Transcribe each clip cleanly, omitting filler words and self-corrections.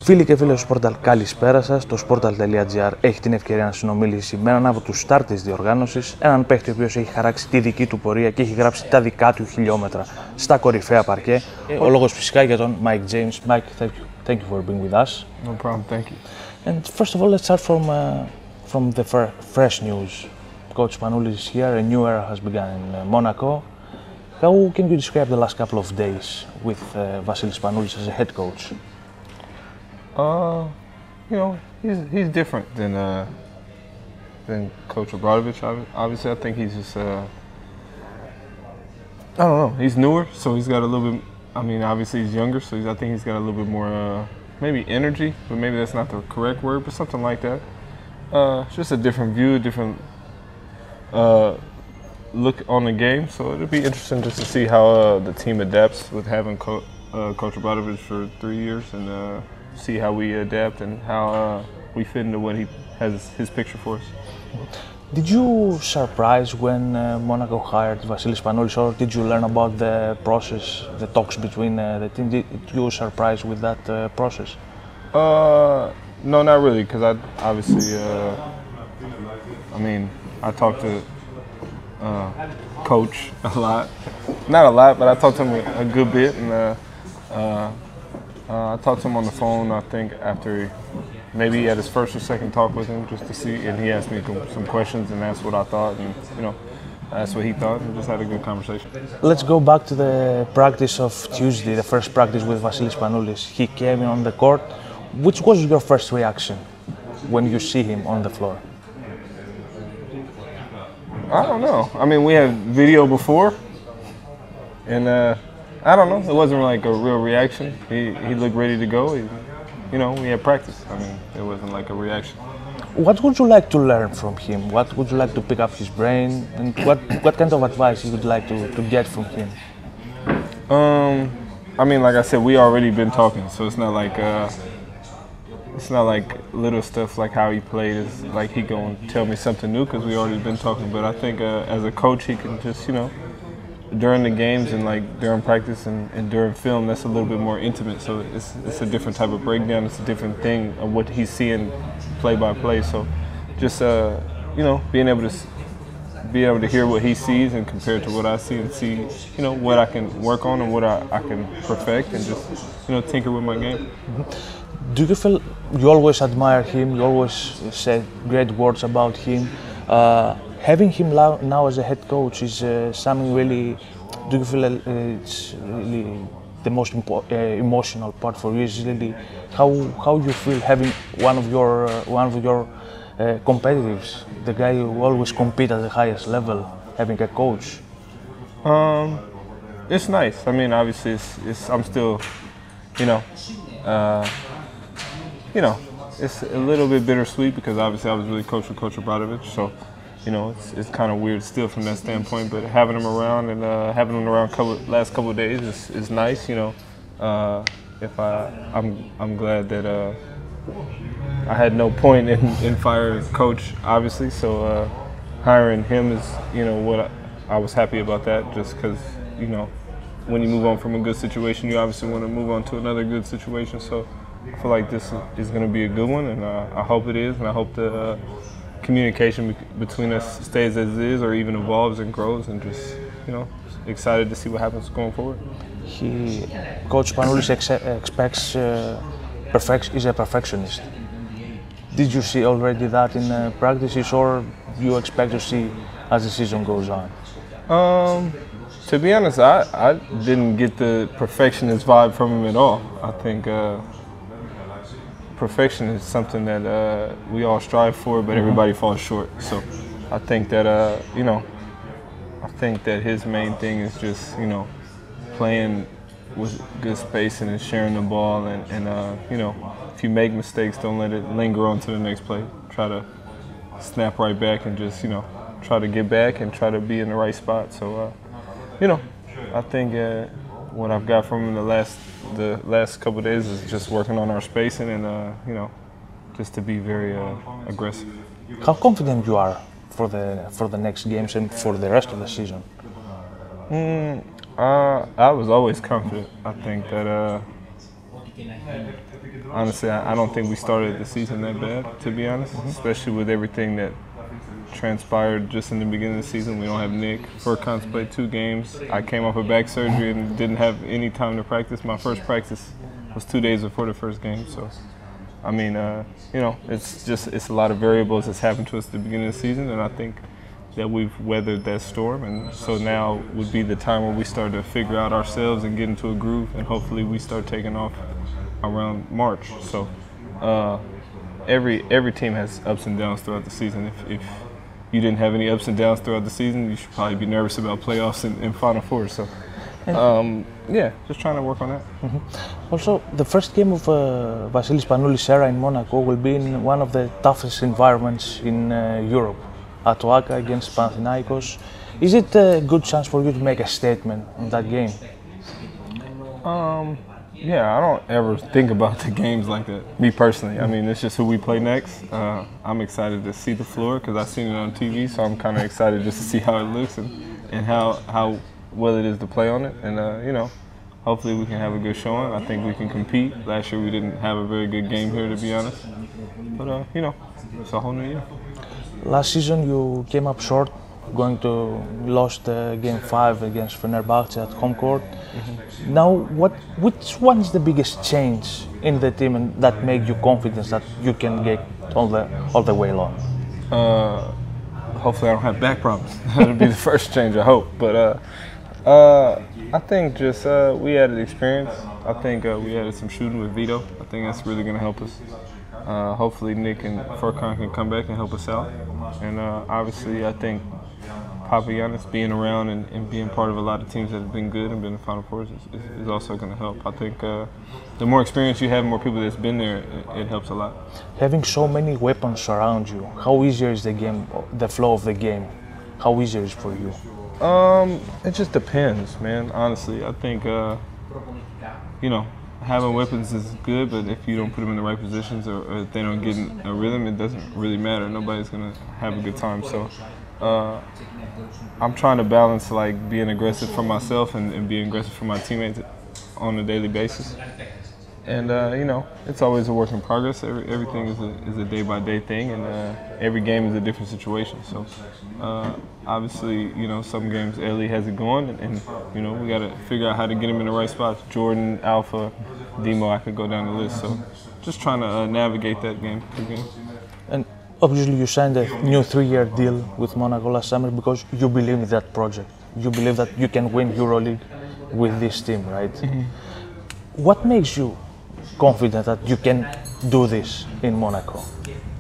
Φίλοι και φίλες του Sportal, καλησπέρα σας. Το Sportal.gr έχει την ευκαιρία να συνομιλήσει με έναν από τους στάρ της διοργάνωσης, έναν παίχτη ο οποίος έχει χαράξει τη δική του πορεία και έχει γράψει τα δικά του χιλιόμετρα στα κορυφαία παρκέ. Ο λόγος φυσικά για τον Μάικ Τζέιμς. Μάικ, thank you for being with us. No problem, thank you. And first of all, let's start from the fresh news. Coach Spanouli is here, a new era has begun in Monaco. How can you describe the last couple of days with Βασίλη Σπανούλη as a head coach? You know, he's different than Coach Obradovic. Obviously, I think he's just I don't know. He's newer, so he's got a little bit. I mean, obviously he's younger, so I think he's got a little bit more maybe energy, but maybe that's not the correct word, but something like that. Just a different view, a different look on the game. So it'll be interesting just to see how the team adapts with having Coach Obradovic for 3 years and. See how we adapt and how we fit into what he has his picture for us. Did you surprise when Monaco hired Βασίλη Σπανούλη, or did you learn about the process, the talks between the team? Did you surprise with that process? No, not really, because I obviously, I mean, I talked to Coach a lot, not a lot, but I talked to him a good bit, and I talked to him on the phone, I think, after maybe he had his first or second talk with him, just to see, and he asked me some questions and asked what I thought, and, you know, asked what he thought, and just had a good conversation. Let's go back to the practice of Tuesday, the first practice with Βασίλη Σπανούλη. He came in on the court. Which was your first reaction when you see him on the floor? I don't know. I mean, we had video before, and I don't know. It wasn't like a real reaction. He looked ready to go. You know, we had practice. I mean, it wasn't like a reaction. What would you like to learn from him? What would you like to pick up his brain? And what kind of advice you would like to get from him? I mean, like I said, we already been talking, so it's not like little stuff like how he played is like he gonna tell me something new because we already been talking. But I think as a coach, he can just, you know, during the games and like during practice and during film, that's a little bit more intimate. So it's a different type of breakdown. It's a different thing of what he's seeing play by play. So just you know, being able to hear what he sees and compare it to what I see and see, you know, what I can work on and what I can perfect and just, you know, tinker with my game. Mm-hmm. Do you feel you always admire him? You always say great words about him. Having him now as a head coach is something really. Do you feel it's really the most emotional part for you? Is really how you feel having one of your competitors, the guy who always compete at the highest level, having a coach. It's nice. I mean, obviously, I'm still, you know, it's a little bit bittersweet because obviously I was really coached with Coach Obradovic, so. You know, it's kind of weird still from that standpoint, but having him around and having him around last couple of days is nice. You know, I'm glad that I had no point in firing Coach, obviously. So hiring him is, you know, what I was happy about that. Just because, you know, when you move on from a good situation, you obviously want to move on to another good situation. So I feel like this is going to be a good one, and I hope it is, and I hope that. Communication between us stays as it is or even evolves and grows, and just, you know, excited to see what happens going forward. Coach Spanouli expects is a perfectionist. Did you see already that in practices, or you expect to see as the season goes on? To be honest, I didn't get the perfectionist vibe from him at all. I think perfection is something that we all strive for, but everybody falls short. So I think that, you know, I think that his main thing is just, you know, playing with good spacing and sharing the ball and you know, if you make mistakes, don't let it linger on to the next play. Try to snap right back and just, you know, try to get back and try to be in the right spot. So, you know, I think what I've got from him the last couple of days is just working on our spacing and you know, just to be very aggressive. How confident you are for the next games and for the rest of the season? I was always confident. I think that honestly, I don't think we started the season that bad, to be honest, especially with everything that transpired just in the beginning of the season. We don't have Nick. Furkan's played 2 games. I came off of back surgery and didn't have any time to practice. My first practice was 2 days before the first game. So, I mean, you know, it's a lot of variables that's happened to us at the beginning of the season, and I think that we've weathered that storm. And so now would be the time where we start to figure out ourselves and get into a groove, and hopefully we start taking off around March. So, every team has ups and downs throughout the season. If you didn't have any ups and downs throughout the season, you should probably be nervous about playoffs and Final Four. So, yeah, just trying to work on that. Also, the first game of Vasίλη Σπανούλης era in Monaco will be in one of the toughest environments in Europe, at Oaka against Panathinaikos. Is it a good chance for you to make a statement in that game? Yeah, I don't ever think about the games like that, me personally. I mean, it's just who we play next. I'm excited to see the floor because I've seen it on TV, so I'm kind of excited just to see how it looks and how well it is to play on it. And, you know, hopefully we can have a good showing. I think we can compete. Last year we didn't have a very good game here, to be honest. But, you know, it's a whole new year. Last season you came up short, lost game 5 against Fenerbahce at home court. Now, which one is the biggest change in the team and that make you confident that you can get all the way along? Hopefully I don't have back problems. That'll be the first change, I hope. But I think just we added experience. I think we added some shooting with Vito. I think that's really going to help us. Hopefully Nick and Furkan can come back and help us out. And obviously I think Papagiannis being around and being part of a lot of teams that have been good and been in the Final Fours is also going to help. I think the more experience you have, more people that's been there, it helps a lot. Having so many weapons around you, how easier is the game, the flow of the game? How easier is it for you? It just depends, man. Honestly, I think you know, having weapons is good, but if you don't put them in the right positions or if they don't get in a rhythm, it doesn't really matter. Nobody's gonna have a good time. So I'm trying to balance like being aggressive for myself and being aggressive for my teammates on a daily basis. And you know, it's always a work in progress. Everything is a day-by-day thing, and every game is a different situation. So obviously, you know, some games Ellie has it going, and you know, we got to figure out how to get him in the right spots. Jordan, Alpha, Demo, I could go down the list. So just trying to navigate that game. And obviously, you signed a new 3-year deal with Monaco last summer because you believe in that project. You believe that you can win Euroleague with this team, right? What makes you confident that you can do this in Monaco?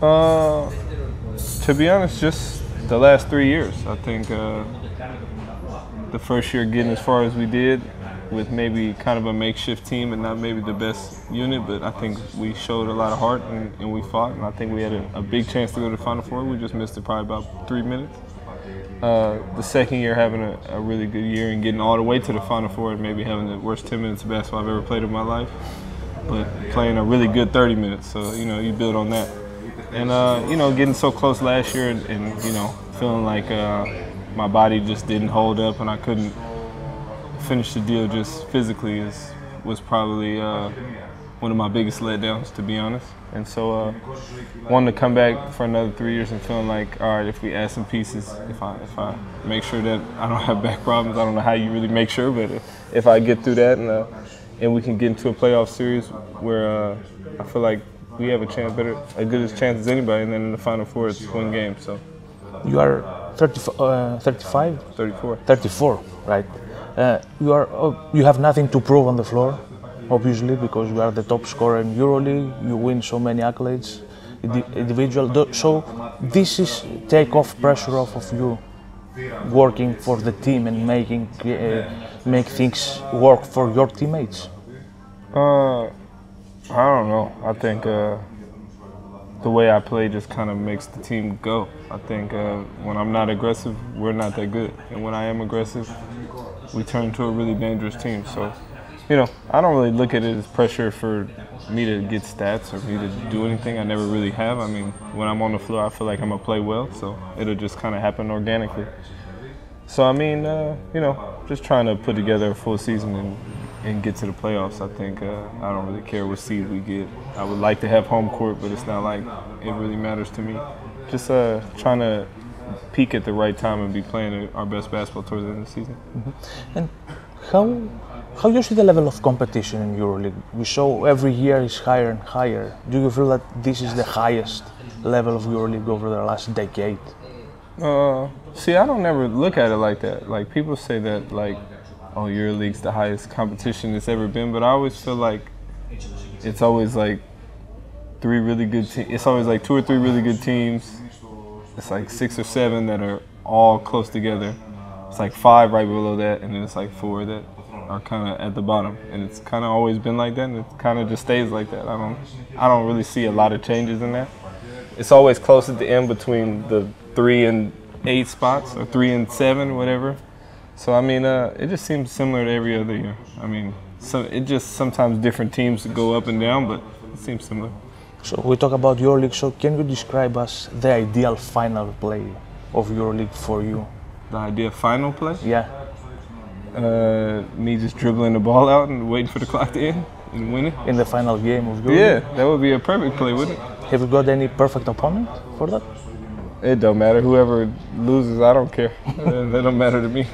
To be honest, just the last 3 years. I think the first year getting as far as we did with maybe kind of a makeshift team and not maybe the best unit, but I think we showed a lot of heart and we fought, and I think we had a big chance to go to the Final Four. We just missed it probably about 3 minutes. The second year having a really good year and getting all the way to the Final Four and maybe having the worst 10 minutes of basketball I've ever played in my life, but playing a really good 30 minutes, so you know, you build on that. And you know, getting so close last year and you know, feeling like my body just didn't hold up and I couldn't finish the deal just physically was probably one of my biggest letdowns, to be honest. And so wanting to come back for another 3 years and feeling like, all right, if we add some pieces, if I make sure that I don't have back problems, I don't know how you really make sure, but if I get through that and we can get into a playoff series where I feel like we have a chance, a good chance as anybody, and then in the Final Four it's one game. So you are 35? 34. 34, right? You have nothing to prove on the floor, obviously, because you are the top scorer in Euroleague. You win so many accolades, individual. So this is take off pressure off of you, working for the team and make things work for your teammates. I don't know. I think the way I play just kind of makes the team go. I think when I'm not aggressive, we're not that good. And when I am aggressive, we turn into a really dangerous team. So, you know, I don't really look at it as pressure for me to get stats or me to do anything. I never really have. I mean, when I'm on the floor, I feel like I'm going to play well. So it'll just kind of happen organically. So, I mean, you know, just trying to put together a full season and get to the playoffs. I think I don't really care what seed we get. I would like to have home court, but it's not like it really matters to me. Just trying to peak at the right time and be playing our best basketball towards the end of the season. Mm-hmm. And how do you see the level of competition in Euroleague? We saw every year is higher and higher. Do you feel that this is the highest level of Euroleague over the last decade? See, I don't ever look at it like that. Like people say that, like, oh, Euroleague's the highest competition it's ever been, but I always feel like it's always like three really good teams. It's always like 2 or 3 really good teams. It's like 6 or 7 that are all close together. It's like 5 right below that, and then it's like 4 that are kind of at the bottom. And it's kind of always been like that, and it kind of just stays like that. I don't really see a lot of changes in that. It's always close at the end between the 3 and 8 spots, or 3 and 7, whatever. So I mean, it just seems similar to every other year. I mean, it just sometimes different teams go up and down, but it seems similar. So we talk about Euroleague, so can you describe us the ideal final play of Euroleague for you? The ideal final play? Yeah. Me just dribbling the ball out and waiting for the clock to end and winning. In the final game of Euroleague? Yeah, that would be a perfect play, wouldn't it? Have you got any perfect opponent for that? It don't matter. Whoever loses, I don't care. That don't matter to me.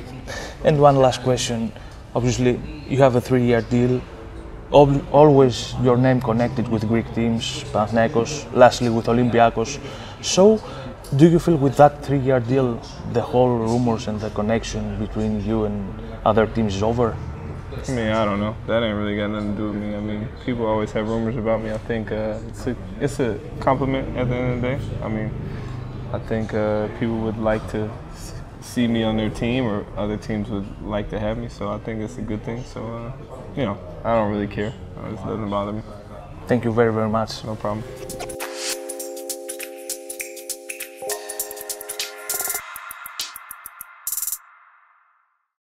And one last question. Obviously, you have a 3-year deal. Always your name connected with Greek teams, Panathinaikos, lastly with Olympiakos. So, do you feel with that 3-year deal, the whole rumors and the connection between you and other teams is over? I mean, I don't know. That ain't really got nothing to do with me. I mean, people always have rumors about me. I think it's a compliment at the end of the day. I mean, I think people would like to see me on their team, or other teams would like to have me, so I think it's a good thing. So, you know, I don't really care. It doesn't bother me. Thank you very, very much. No problem.